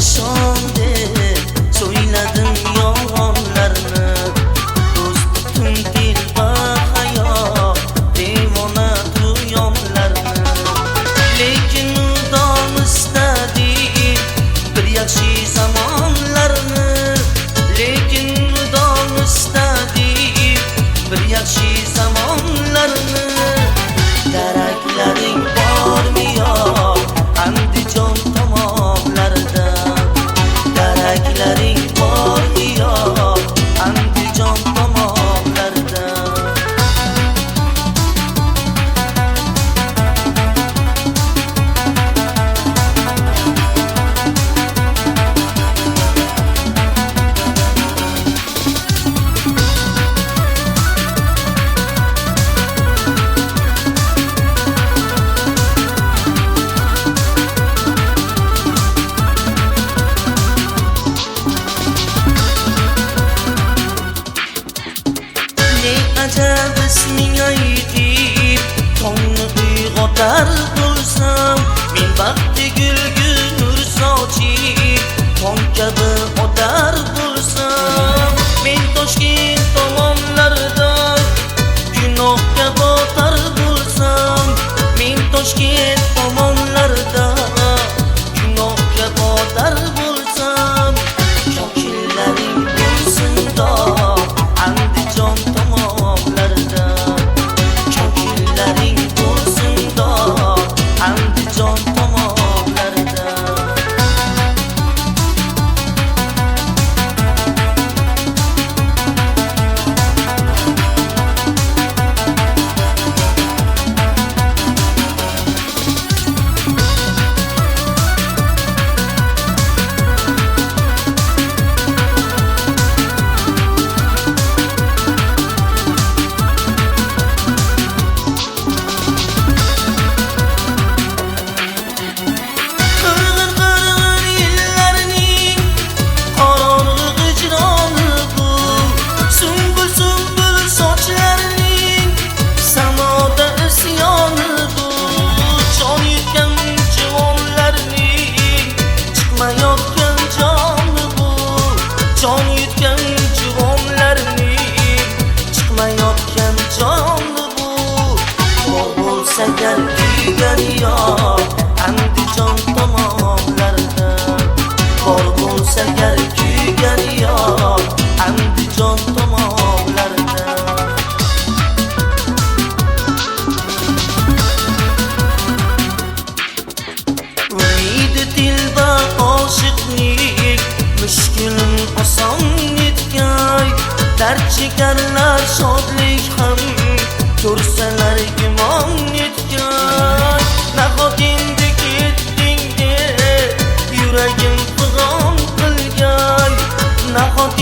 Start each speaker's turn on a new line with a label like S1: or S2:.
S1: nishon deb so'yladim yolg'onlarni. Do'stim dilbar hayot devona tuyonlarni. Lekin udom istadik bir yaxshi zamonlarni. Lekin udom istadik bir yaxshi zamonlarni. Daraklaring bormi yo'q Andijon tomonlarida? Daraklaring bormi yo'q Andijon tomonlarida? Ajab isming aytib tongni uyg'otar bo'lsam, men baxtli gulga nur sochib tong kabi otar bo'lsam, men Toshkent tomonlarida gunohga botar bo'lsam, men Toshkent tomonlarida gunohga botar bo'lsam, shokillaring bo'lsin dog' Andijon tomonlarida. Shokillaring bo'lsin dog' Andijon tomonlarida. Jon yutgan juvonlarning chiqmayotgan joni bu. Bor bo'lsa gar kuygani yo'q Andijon tomonlarida. Bor bo'lsa gar kuygani yo'q Andijon tomonlarida. Umid dilba oshiqlik mushkulim oson yetgay. Dard chekarlar shodlik ham ko'rsalar gumon yetgay. Nahot endi ketding deb yuragim fig'on qilgay. Nahot